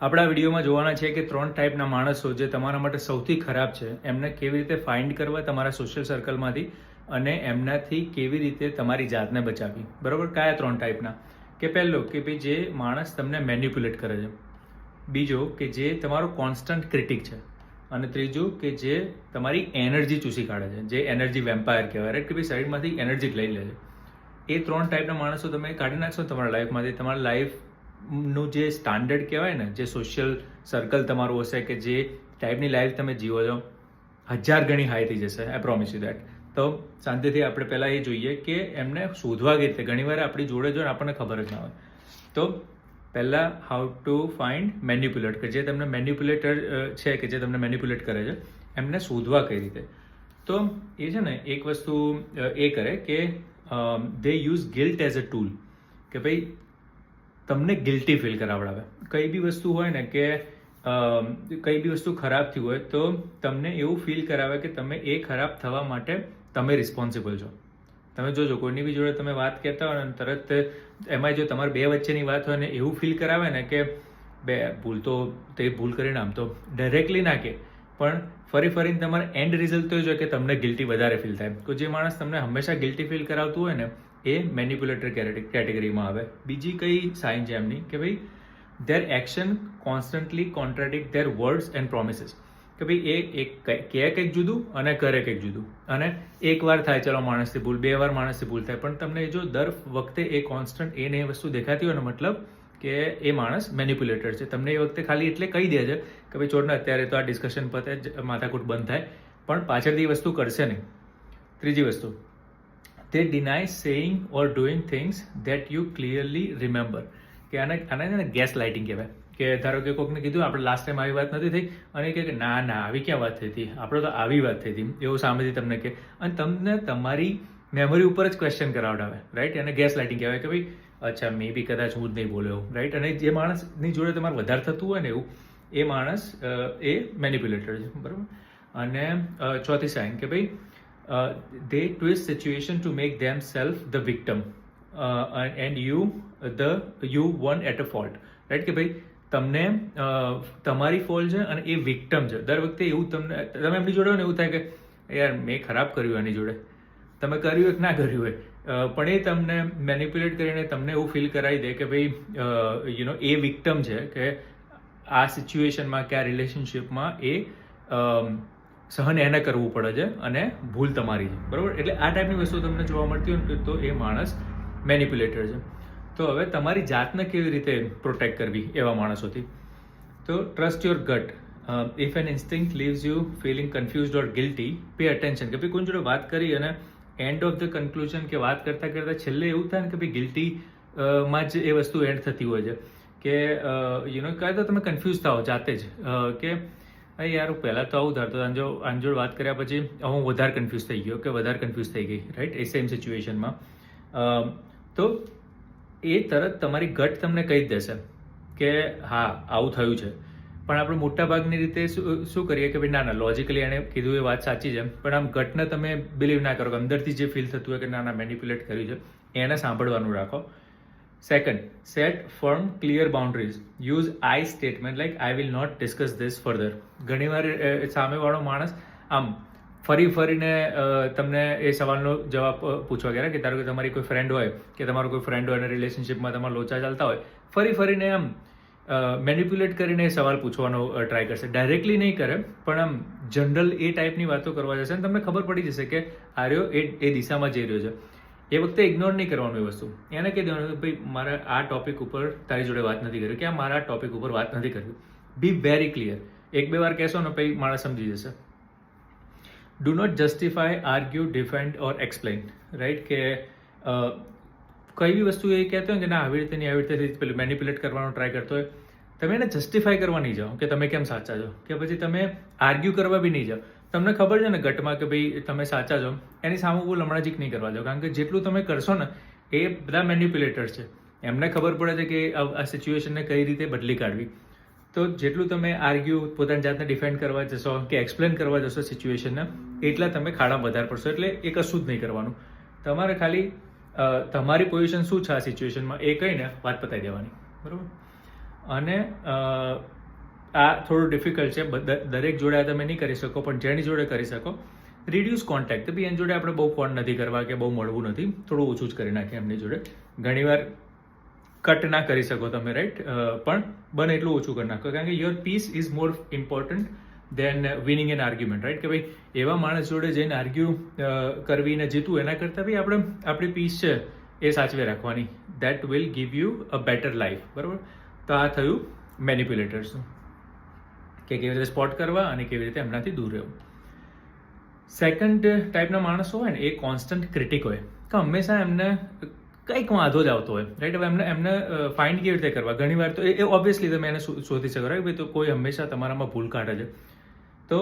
આપણા વિડીયોમાં જોવાના છે કે 3 ટાઈપના માણસો જે તમારા માટે સૌથી ખરાબ છે એમને કેવી રીતે ફાઇન્ડ કરવા તમારા સોશિયલ સર્કલમાંથી અને એમનાથી કેવી રીતે તમારી જાતને બચાવવી. બરાબર? કયા 3 ટાઈપના? કે પહેલો કે ભાઈ જે માણસ તમને મેન્યુપ્યુલેટ કરે છે, બીજો કે જે તમારો કોન્સ્ટન્ટ ક્રિટિક છે, અને ત્રીજું કે જે તમારી એનર્જી ચૂસી કાઢે છે, જે એનર્જી વેમ્પાયર કહેવાય, રાઈટ? કે ભાઈ શરીરમાંથી એનર્જી લઈ લે છે. એ 3 ટાઈપના માણસો તમે કાઢી નાખશો તમારા લાઈફમાંથી, તમારા લાઈફનું જે સ્ટાન્ડર્ડ કહેવાય ને, જે સોશિયલ સર્કલ તમારું હશે, કે જે ટાઈપની લાઈફ તમે જીવો છો, 1000 ગણી હાઈ થઈ જશે. આઈ પ્રોમિસ યુ દેટ. તો શાંતિથી આપણે પહેલાં એ જોઈએ કે એમને શોધવા કેવી રીતે. ઘણીવાર આપણી જોડે જો આપણને ખબર જ ના હોય. તો પહેલાં હાઉ ટુ ફાઇન્ડ મેન્યુપ્યુલેટ, કે જે તમને મેન્યુપ્યુલેટર છે, કે જે તમને મેન્યુપ્યુલેટ કરે છે, એમને શોધવા કઈ રીતે. તો એ છે ને એક વસ્તુ એ કરે કે દે use guilt as a tool. કે ભાઈ તમને ગિલ્ટી ફીલ કરાવડાવે. કઈ બી વસ્તુ હોય ને, કે કઈ બી વસ્તુ ખરાબ થયું હોય તો તમને એવું ફીલ કરાવે કે તમે એ ખરાબ થવા માટે તમે રિસ્પોન્સિબલ છો. તમે જોજો કોઈની બી જોડે તમે વાત કહેતા હોય ને, તરત એમાં જો તમારી બે વચ્ચેની વાત હોય ને એવું ફીલ કરાવે ને કે બે ભૂલ તો તે ભૂલ કરીને, આમ તો ડાયરેક્ટલી ના કે, પણ ફરી ફરીને તમારે એન્ડ રિઝલ્ટ તો જોઈએ કે તમને ગિલ્ટી વધારે ફીલ થાય. તો જે માણસ તમને હંમેશા ગિલ્ટી ફીલ કરાવતું હોય ને એ મેન્યુપ્યુલેટર કેટેગરીમાં આવે. બીજી કઈ સાઇન છે એમની કે ભાઈ their action constantly contradict their words and promises. કે ભાઈ એ કહે કંઈક જુદું અને કરે કંઈક જુદું. અને એકવાર થાય ચલો માણસથી ભૂલ, 2 વાર માણસથી ભૂલ થાય, પણ તમને જો દર વખતે એ કોન્સ્ટન્ટ એને એ વસ્તુ દેખાતી હોય ને, મતલબ કે એ માણસ મેન્યુપ્યુલેટર છે. તમને એ વખતે ખાલી એટલે કહી દે છે કે ભાઈ છોડને અત્યારે તો આ ડિસ્કશન પતે, માથાકૂટ બંધ થાય, પણ પાછળથી એ વસ્તુ કરશે નહીં. ત્રીજી વસ્તુ, they deny saying or doing things that you clearly remember. કે આને ગેસ લાઇટિંગ કહેવાય. કે ધારો કે કોઈકને કીધું આપણે લાસ્ટ ટાઈમ આવી વાત નથી થઈ, અને કે ના ના આવી ક્યાં વાત થઈ હતી, આપણે તો આવી વાત થઈ હતી, એવું સામેથી તમને કહે, અને તમને તમારી મેમરી ઉપર જ ક્વેશ્ચન કરાવડાવે, રાઈટ? એને ગેસ લાઇટિંગ કહેવાય. કે ભાઈ અચ્છા મે બી કદાચ હું જ નહીં બોલ્યો, રાઈટ? અને જે માણસની જોડે તમારે વધારે થતું હોય ને એવું, એ માણસ એ મેન્યુપ્યુલેટર છે. બરાબર? અને ચોથી સાઇન કે ભાઈ they twist situation to make themselves the victim and you one at a fault, right? કે ભાઈ તમને તમારી ફોલ્ટ છે અને એ વિક્ટમ છે. દર વખતે એવું તમે એમની જોડે ને એવું થાય કે યાર મેં ખરાબ કર્યું એની જોડે, તમે કર્યું હોય કે ના કર્યું હોય, પણ એ તમને મેનિપ્યુલેટ કરીને તમને એવું ફીલ કરાવી દે કે ભાઈ એ વિક્ટમ છે, કે આ સિચ્યુએશનમાં કે આ રિલેશનશિપમાં એ સહન એને કરવું પડે છે અને ભૂલ તમારી છે. બરાબર? એટલે આ ટાઈપની વસ્તુ તમને જોવા મળતી હોય તો એ માણસ મેનિપ્યુલેટર છે. તો હવે તમારી જાતને કેવી રીતે પ્રોટેક્ટ કરવી એવા માણસોથી? તો trust your gut. If an instinct leaves you feeling confused or guilty, pay attention. કે ભાઈ કોઈ જોડે વાત કરી અને એન્ડ ઓફ ધ કન્ક્લુઝન કે વાત કરતાં કરતાં છેલ્લે એવું થાય ને કે ભાઈ ગિલ્ટી માં જ એ વસ્તુ એન્ડ થતી હોય છે, કે કાંઈ તો તમે કન્ફ્યુઝ થાઓ જાતે જ, કે યાર હું પહેલાં તો આવું ધારતો, આની જોડે વાત કર્યા પછી હું વધારે કન્ફ્યુઝ થઈ ગયો, કે વધારે કન્ફ્યુઝ થઈ ગઈ, રાઈટ? એ સેમ સિચ્યુએશનમાં. તો એ તરત તમારી ગટ તમને કહી જ દેશે કે હા આવું થયું છે. પણ આપણે મોટા ભાગની રીતે શું કરીએ કે ભાઈ ના ના લોજિકલી એણે કીધું એ વાત સાચી છે, પણ આમ ગટને તમે બિલીવ ના કરો, કે અંદરથી જે ફીલ થતું હોય કે ના ના મેન્યુપ્યુલેટ કર્યું છે, એને સાંભળવાનું રાખો. Second, set firm clear boundaries. Use I statement like I will not discuss this further. ઘણીવાર સામેવાળો માણસ આમ ફરી ફરીને તમને એ સવાલનો જવાબ પૂછવા ગયા, કે ધારો કે તમારી કોઈ ફ્રેન્ડ હોય, કે તમારો કોઈ ફ્રેન્ડ હોય અને રિલેશનશિપમાં તમારા લોચા ચાલતા હોય, ફરી ફરીને આમ મેન્યુપ્યુલેટ કરીને એ સવાલ પૂછવાનો ટ્રાય કરશે. ડાયરેક્ટલી નહીં કરે, પણ આમ જનરલ એ ટાઈપની વાતો કરવા જશે, અને તમને ખબર પડી જશે કે આ રહ્યો એ દિશામાં જઈ રહ્યો છે. એ વખતે ઇગ્નોર નહીં કરવાનું એ વસ્તુ. એને કહી દેવાનું ભાઈ મારે આ ટોપિક ઉપર તારી જોડે વાત નથી કરવી, કે આ મારા ટોપિક ઉપર વાત નથી કરવી. Be very clear. 1-2 વાર કહેશો ને પછી માણસ સમજી જશે. Do not justify, argue, defend or explain, right? કે કઈ બી વસ્તુ એ કહેતો હોય કે ના આવી રીતે નહીં, આવી રીતે પેલું મેન્યુપ્યુલેટ કરવાનો ટ્રાય કરતો હોય, તમે એને જસ્ટિફાય કરવા નહીં જાઓ કે તમે કેમ સાચા છો, કે પછી તમે આર્ગ્યુ કરવા બી નહીં જાઓ. તમને ખબર છે ને ગટમાં કે ભાઈ તમે સાચા છો, એની સામે બહુ લમણાજીક નહીં કરવા જાઓ, કારણ કે જેટલું તમે કરશો ને એ બધા મેન્યુપ્યુલેટર્સ છે, એમને ખબર પડે છે કે આ સિચ્યુએશનને કઈ રીતે બદલી કાઢવી. તો જેટલું તમે આર્ગ્યુ, પોતાની જાતને ડિફેન્ડ કરવા જશો કે એક્સપ્લેન કરવા જશો સિચ્યુએશનને, એટલા તમે ખાડામાં વધારે પડશો. એટલે એ કશું જ નહીં કરવાનું. તમારે ખાલી તમારી પોઝિશન શું છે આ સિચ્યુએશનમાં એ કહીને વાત પતાવી દેવાની. બરાબર? અને આ થોડું ડિફિકલ્ટ છે, દરેક જોડે આ તમે નહીં કરી શકો, પણ જેની જોડે કરી શકો, રિડ્યુસ કોન્ટેક્ટ. તો બી એની જોડે આપણે બહુ ફોન નથી કરવા કે બહુ મળવું નથી, થોડું ઓછું જ કરી નાખીએ એમની જોડે. ઘણીવાર કટ ના કરી શકો તમે, રાઈટ, પણ બને એટલું ઓછું કરી નાખો, કારણ કે your peace is more important than winning an argument, right. કે ભાઈ એવા માણસ જોડે જઈને આર્ગ્યુ કરવી ને જીતવું એના કરતાં ભાઈ આપણે આપણી પીસ છે એ સાચવે રાખવાની. That will give you a better life, બરાબર. તો આ થયું મેનિપ્યુલેટર્સનું, કે કેવી રીતે સ્પોટ કરવા અને કેવી રીતે એમનાથી દૂર રહેવું. સેકન્ડ ટાઈપના માણસો હોય ને એ કોન્સ્ટન્ટ ક્રિટિક હોય, કે હંમેશા એમને કંઈક વાંધો જ આવતો હોય, રાઈટ. હવે એમને ફાઇન્ડ કેવી રીતે કરવા, ઘણી વાર તો એ ઓબ્વિયસલી તમે એને શોધી શકો, રાઈટ. ભાઈ તો કોઈ હંમેશા તમારામાં ભૂલ કાઢે છે, તો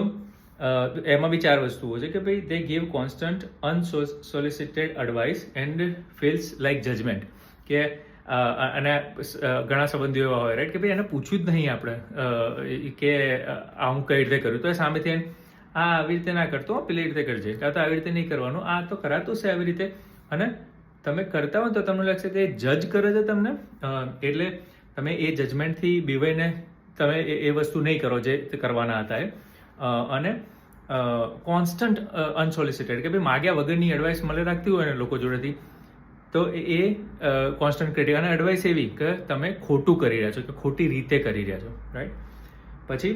એમાં બી 4 વસ્તુઓ છે કે ભાઈ they give constant unsolicited advice and feels like judgement, કે અને ઘણા સંબંધીઓ એવા હોય, રાઈટ, કે ભાઈ એને પૂછ્યું જ નહીં આપણે કે આ હું કઈ રીતે કરું, તો એ સામેથી આ આવી રીતે ના કરતો, પેલી રીતે કરજે, કાં તો આવી રીતે નહીં કરવાનું, આ તો કરાતું છે આવી રીતે. અને તમે કરતા હોય તો તમને લાગશે કે જજ કરે છે તમને, એટલે તમે એ જજમેન્ટથી બીવાઈને તમે એ વસ્તુ નહીં કરો જે કરવાના હતા એ. અને કોન્સ્ટન્ટ અનસોલિસિટેડ, કે ભાઈ માગ્યા વગરની એડવાઇસ મળે રાખતી હોય ને લોકો જોડેથી, તો એ કોન્સ્ટન્ટ ક્રિટિક. અને એડવાઇસ એવી કે તમે ખોટું કરી રહ્યા છો કે ખોટી રીતે કરી રહ્યા છો, રાઈટ. પછી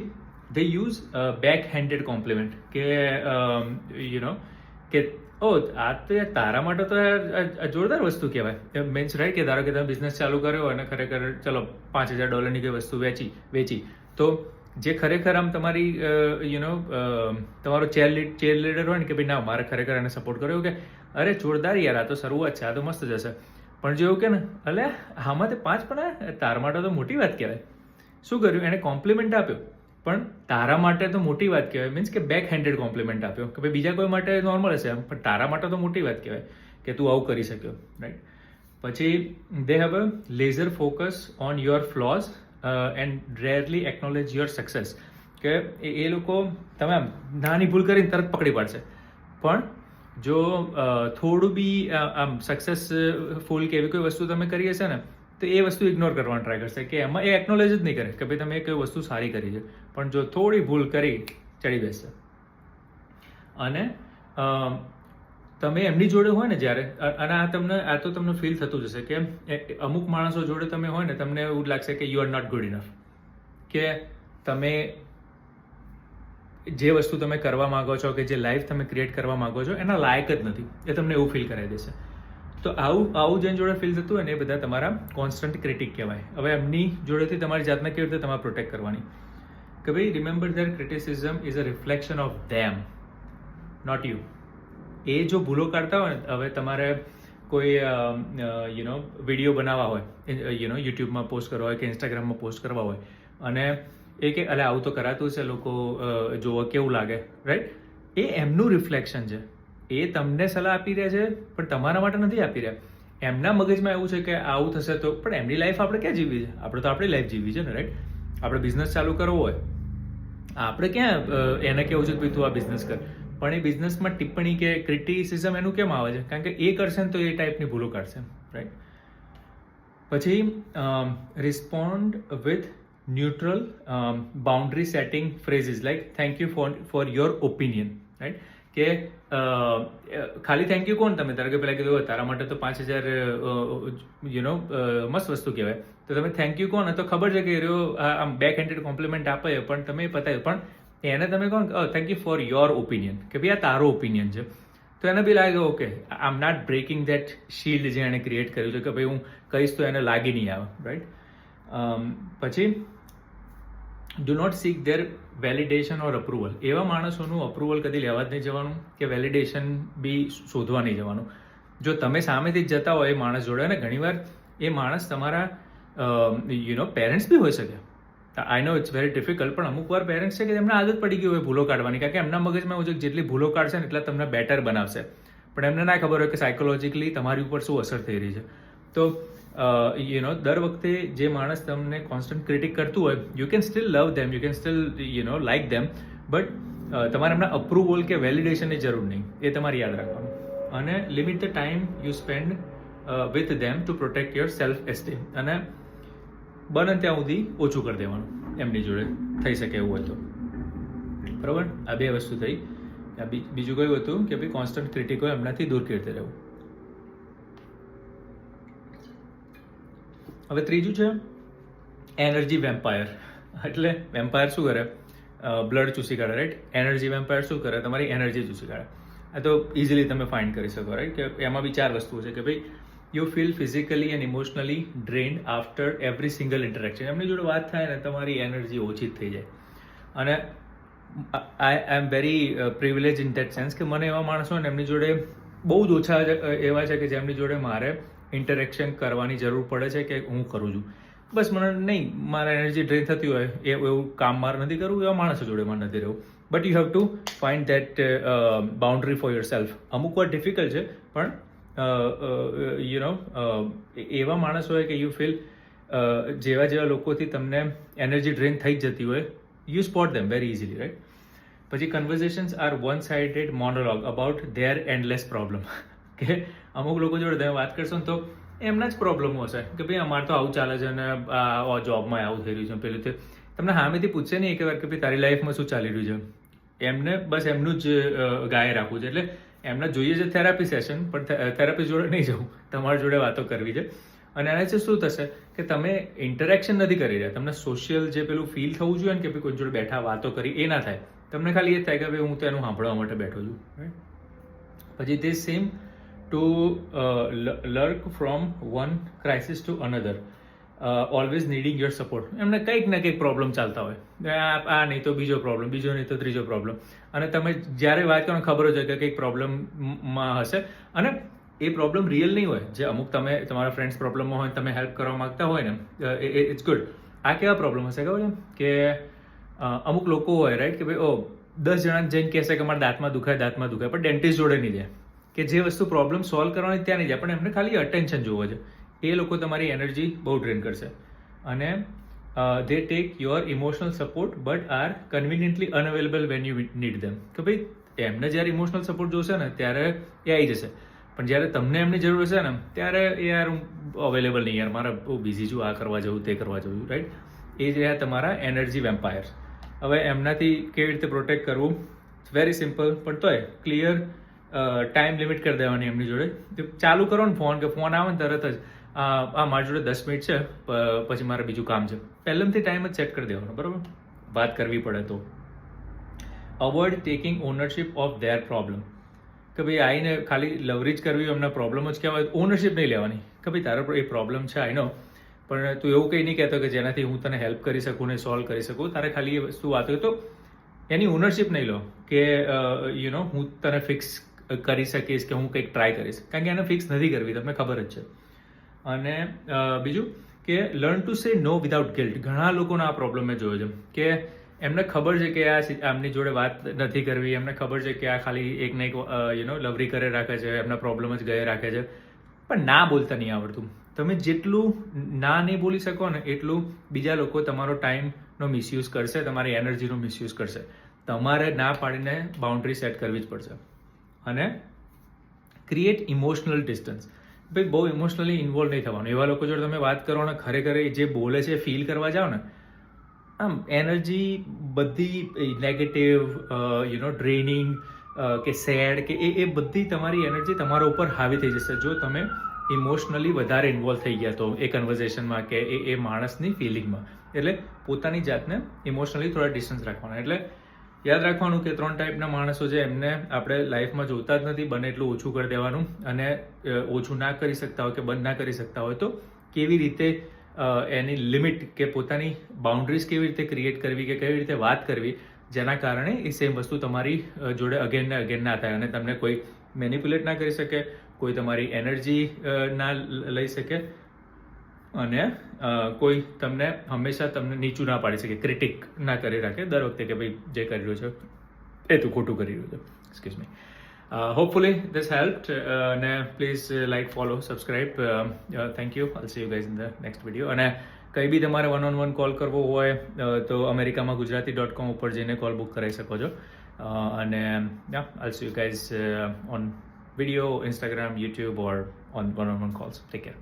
they use back-handed compliment, કે યુ નો કે આ તો યાર તારા માટે તો જોરદાર વસ્તુ કહેવાય, મીન્સ, રાઈટ, કે ધારો કે તમે બિઝનેસ ચાલુ કર્યો અને ખરેખર ચલો $5,000 કોઈ વસ્તુ વેચી, તો જે ખરેખર આમ તમારી યુ નો તમારો ચેર લીડર હોય ને કે ભાઈ ના મારે ખરેખર એને સપોર્ટ કર્યો, કે અરે જોરદાર યાર, આ તો શરૂઆત છે, આ તો મસ્ત જશે. પણ જો એવું કે ને અલે આમાં તે 5 પણ તારા માટે તો મોટી વાત કહેવાય. શું કર્યું, એને કોમ્પ્લિમેન્ટ આપ્યો, પણ તારા માટે તો મોટી વાત કહેવાય, મીન્સ કે બેક હેન્ડેડ કોમ્પ્લિમેન્ટ આપ્યો, કે ભાઈ બીજા કોઈ માટે નોર્મલ હશે એમ, પણ તારા માટે તો મોટી વાત કહેવાય કે તું આવું કરી શક્યો, રાઈટ. પછી they have a lesser focus on your flaws and rarely acknowledge your success, કે એ લોકો તમે આમ નાની ભૂલ કરીને તરત પકડી પાડશે, પણ જો થોડું બી આમ સક્સેસફુલ કે એવી કોઈ વસ્તુ તમે કરી હશે ને, તો એ વસ્તુ ઇગ્નોર કરવાનો ટ્રાય કરશે, કે એમાં એ એકનોલેજ જ નહીં કરે કે ભાઈ તમે કોઈ વસ્તુ સારી કરી છે, પણ જો થોડી ભૂલ કરી ચડી બેસશે. અને તમે એમની જોડે હોય ને જ્યારે, અને આ તો તમને ફીલ થતું જ હશે કે અમુક માણસો જોડે તમે હોય ને તમને એવું લાગશે કે you are not good enough, કે તમે જે વસ્તુ તમે કરવા માંગો છો, કે જે લાઈફ તમે ક્રિએટ કરવા માંગો છો એના લાયક જ નથી, એ તમને એવું ફીલ કરાવી દેશે. તો આવું જેની જોડે ફીલ થતું હોય ને એ બધા તમારા કોન્સ્ટન્ટ ક્રિટિક કહેવાય. હવે એમની જોડેથી તમારી જાતને કેવી રીતે તમારે પ્રોટેક્ટ કરવાની, કે ભાઈ remember their criticism is a reflection of them, not you. એ જો ભૂલો કાઢતા હોય ને, હવે તમારે કોઈ યુ નો વિડીયો બનાવવા હોય, યુ નો યુટ્યુબમાં પોસ્ટ કરવા હોય કે ઇન્સ્ટાગ્રામમાં પોસ્ટ કરવા હોય, અને એ કે અલે આવું તો કરાતું છે, લોકો જોવા કેવું લાગે, રાઈટ. એ એમનું રિફ્લેક્શન છે, એ તમને સલાહ આપી રહ્યા છે પણ તમારા માટે નથી આપી રહ્યા. એમના મગજમાં એવું છે કે આવું થશે તો, પણ એમની લાઈફ આપણે ક્યાં જીવી છે, આપણે તો આપણી લાઈફ જીવી છે ને, રાઈટ. આપણે બિઝનેસ ચાલુ કરવો હોય, આપણે ક્યાં એને કેવું છે કે ભાઈ તું આ બિઝનેસ કર, પણ એ બિઝનેસમાં ટિપ્પણી કે ક્રિટિસિઝમ એનું કેમ આવે છે, કારણ કે એ કરશે ને તો એ ટાઈપની ભૂલો કાઢશે, રાઈટ. પછી respond with neutral boundary setting phrases like thank you for your opinion, right. કે ખાલી થેન્ક યુ કોણ, તમે ધારો કે પેલા કીધું તારા માટે તો 5,000 યુ નો મસ્ત વસ્તુ કહેવાય, તો તમે થેન્ક યુ કોણ, તો ખબર છે કે આમ બેક હેન્ડેડ કોમ્પ્લિમેન્ટ આપે, પણ તમે પતાવ્યું, પણ એને તમે કોણ thank you for your opinion, કે ભાઈ આ તારો ઓપિનિયન છે, તો એને બી લાગે okay I am not breaking that shield જે એને ક્રિએટ કર્યું છે, કે ભાઈ હું કહીશ તો એને લાગી નહીં આવે, રાઈટ. પછી do not seek their validation or approval. એવા માણસોનું અપ્રુવલ કદી લેવા જ નહીં જવાનું, કે વેલિડેશન બી શોધવા નહીં જવાનું. જો તમે સામેથી જ જતા હોય એ માણસ જોડે, અને ઘણીવાર એ માણસ તમારા યુ નો પેરેન્ટ્સ બી હોઈ શકે. આઈ નો ઇટ્સ વેરી ડિફિકલ્ટ, પણ અમુક વાર પેરેન્ટ્સ છે કે એમને આદત પડી ગઈ હોય ભૂલો કાઢવાની, કારણ કે એમના મગજમાં એવું છે જેટલી ભૂલો કાઢશે ને એટલા તમને બેટર બનાવશે, પણ એમને ના ખબર હોય કે સાયકોલોજીકલી તમારી ઉપર શું અસર થઈ રહી છે. તો યુ નો દર વખતે જે માણસ તમને કોન્સ્ટન્ટ ક્રિટિક કરતું હોય, you can steel love them, you can steel you know like them, but તમારે એમના અપ્રુવલ કે વેલિડેશનની જરૂર નહીં, એ તમારે યાદ રાખવાનું. અને limit the time you spend with them to protect your self esteem. અને બને ત્યાં સુધી ઓછું કરી દેવાનું એમની જોડે થઈ શકે એવું હોય તો. બરાબર, આ બે વસ્તુ થઈ. બીજું કયું હતું કે ભાઈ કોન્સ્ટન્ટ ક્રિટિક હોય એમનાથી દૂર કેવી રીતે રહેવું. હવે ત્રીજું છે એનર્જી વેમ્પાયર. એટલે વેમ્પાયર શું કરે? બ્લડ ચૂસી કાઢે, રાઈટ. એનર્જી વેમ્પાયર શું કરે? તમારી એનર્જી ચૂસી કાઢે. આ તો ઇઝીલી તમે ફાઇન્ડ કરી શકો, રાઈટ. કે એમાં બી 4 વસ્તુઓ છે કે ભાઈ you feel physically and emotionally drained after every single interaction. એમની જોડે વાત થાય ને તમારી એનર્જી ઓછી જ થઈ જાય. અને I am very privilege in that sense કે મને એવા માણસો ને એમની જોડે બહુ જ ઓછા એવા છે કે જેમની જોડે મારે ઇન્ટરેક્શન કરવાની જરૂર પડે છે કે હું કરું છું. બસ મને નહીં, મારે એનર્જી ડ્રેન થતી હોય એવું કામ મારે નથી કરવું, એવા માણસો જોડે મારે નથી રહેવું. But you have to find that boundary for your self. અમુક વાર ડિફિકલ્ટ છે પણ એવા માણસ હોય કે યુ ફીલ જેવા લોકોથી તમને એનર્જી ડ્રેન થઈ જ જતી હોય, you spot them very easily, right. પછી conversations are one sided monologue about their endless problem. કે અમુક લોકો જોડે તમે વાત કરશો ને તો એમના જ પ્રોબ્લેમો હશે કે ભાઈ અમારે તો આવું ચાલે છે અને આ જોબમાં આવું થઈ રહ્યું છે, પેલું તે તમને સામેથી પૂછશે નહીં એક વાર કે ભાઈ તારી લાઈફમાં શું ચાલી રહ્યું છે. એમને બસ એમનું જ ગાય રાખવું છે. એટલે એમને જોઈએ છે થેરાપી સેશન, પણ થેરાપી જોડે નહીં જવું, તમારી જોડે વાતો કરવી છે. અને એનાથી શું થશે કે તમે ઇન્ટરેક્શન નથી કરી રહ્યા, તમને સોશિયલ જે પેલું ફીલ થવું જોઈએ ને કે ભાઈ કોઈ જોડે બેઠા વાતો કરી, એ ના થાય. તમને ખાલી એ થાય કે ભાઈ હું તો એનું સાંભળવા માટે બેઠો છું, રાઈટ. પછી તે seem to lurk from one crisis to another, always needing your support. એમને કંઈક ને કંઈક પ્રોબ્લેમ ચાલતા હોય, આ નહીં તો બીજો પ્રોબ્લેમ, બીજો નહીં તો ત્રીજો પ્રોબ્લેમ. અને તમે જ્યારે વાત કરો ખબર જ હોય કે કંઈક પ્રોબ્લેમમાં હશે. અને એ પ્રોબ્લેમ રિયલ નહીં હોય. જે અમુક તમે તમારા ફ્રેન્ડ્સ પ્રોબ્લેમમાં હોય, તમે હેલ્પ કરવા માંગતા હોય ને, ઇટ્સ ગુડ. આ કેવા પ્રોબ્લેમ હશે ખબર છે કે અમુક લોકો હોય, રાઈટ, કે ભાઈ 10 જણાને જઈને કહેશે કે મારા દાંતમાં દુખાય, પણ ડેન્ટિસ્ટ જોડે નહીં જાય. કે જે વસ્તુ પ્રોબ્લેમ સોલ્વ કરવાની ત્યાં નહીં જાય, પણ એમને ખાલી અટેન્શન જોવો છે. એ લોકો તમારી એનર્જી બહુ ડ્રેન કરશે. અને they take your emotional support but are conveniently unavailable when you need them. કે ભાઈ એમને જ્યારે ઇમોશનલ સપોર્ટ જોશે ને ત્યારે એ આવી જશે, પણ જ્યારે તમને એમની જરૂર હશે ને ત્યારે યાર હું અવેલેબલ નહીં, યાર મારે બહુ બિઝી છું, આ કરવા જવું, તે કરવા જવું, રાઈટ. એ જ રહ્યા તમારા એનર્જી વેમ્પાયર્સ. હવે એમનાથી કેવી રીતે પ્રોટેક્ટ કરવું? વેરી સિમ્પલ, પણ તોય ક્લિયર ટાઈમ લિમિટ કરી દેવાની એમની જોડે. ચાલુ કરો ને ફોન, કે ફોન આવે ને તરત જ મારી જોડે 10 મિનિટ છે, પછી મારે બીજું કામ છે, પહેલેથી ટાઈમ જ સેટ કરી દેવાનો, બરાબર. વાત કરવી પડે તો. Avoid taking ownership of their problem. કે ભાઈ આવીને ખાલી લવરેજ કરવી, એમના પ્રોબ્લેમ જ કહેવાય. ઓનરશિપ નહીં લેવાની કે ભાઈ તારો એ પ્રોબ્લેમ છે, આઈ નો, પણ તું એવું કંઈ નહીં કહેતો કે જેનાથી હું તને હેલ્પ કરી શકું ને સોલ્વ કરી શકું. તારે ખાલી એ વસ્તુ વાત હોય તો એની ઓનરશિપ નહીં લો કે હું તને ફિક્સ કરી શકીશ કે હું કંઈક ટ્રાય કરીશ, કારણ કે એને ફિક્સ નથી કરવી, તમને ખબર જ છે. અને બીજું કે learn to say no without guilt. ઘણા લોકોનો આ પ્રોબ્લેમ મેં જોયો છે કે એમને ખબર છે કે આમની જોડે વાત નથી કરવી, એમને ખબર છે કે આ ખાલી એક ને એક લવરી કરે રાખે છે, એમના પ્રોબ્લેમ જ ગયે રાખે છે, પણ ના બોલતા નહીં આવડતું. તમે જેટલું ના નહીં બોલી શકો ને એટલું બીજા લોકો તમારો ટાઈમનો મિસયુઝ કરશે, તમારી એનર્જીનો મિસયુઝ કરશે. તમારે ના પાડીને બાઉન્ડ્રી સેટ કરવી જ પડશે. અને ક્રિએટ ઇમોશનલ ડિસ્ટન્સ. ભાઈ બહુ ઇમોશનલી ઇન્વોલ્વ નહીં થવાનું. એવા લોકો જોડે તમે વાત કરો ને ખરેખર જે બોલે છે ફીલ કરવા જાઓ ને, આમ એનર્જી બધી નેગેટિવ, ડ્રેનિંગ કે સેડ કે એ બધી તમારી એનર્જી તમારા ઉપર હાવી થઈ જશે જો તમે ઇમોશનલી વધારે ઇન્વોલ્વ થઈ ગયા તો એ કન્વર્ઝેશનમાં કે એ માણસની ફિલિંગમાં. એટલે પોતાની જાતને ઇમોશનલી થોડા ડિસ્ટન્સ રાખવાના. એટલે યાદ રાખવાનું કે 3 ટાઈપના માણસો છે, એમને આપણે લાઈફમાં જોતા જ નથી, બને એટલું ઓછું કરી દેવાનું. અને ઓછું ના કરી શકતા હોય કે બંધ ના કરી શકતા હોય તો કેવી રીતે એની લિમિટ કે પોતાની બાઉન્ડ્રીઝ કેવી રીતે ક્રિએટ કરવી કે કેવી રીતે વાત કરવી, જેના કારણે એ સેમ વસ્તુ તમારી જોડે અગેન ને અગેન ના થાય અને તમને કોઈ મેનિપ્યુલેટ ના કરી શકે, કોઈ તમારી એનર્જી ના લઈ શકે અને કોઈ તમને હંમેશા તમને નીચું ના પાડી શકે, ક્રિટિક ના કરી રાખે દર વખતે કે ભાઈ જે કરી રહ્યો છે એ તું ખોટું કરી રહ્યો છે. Excuse me. Hopefully this helped and please like, follow, subscribe. Thank you. I'll see you guys in the next video. અને કંઈ બી તમારે 1-on-1 કોલ કરવો હોય તો અમેરિકામાં ગુજરાતી.com ઉપર જઈને કોલ બુક કરાવી શકો છો. અને I'll see you guys on video, Instagram, YouTube or on 1-on-1 calls. Take care.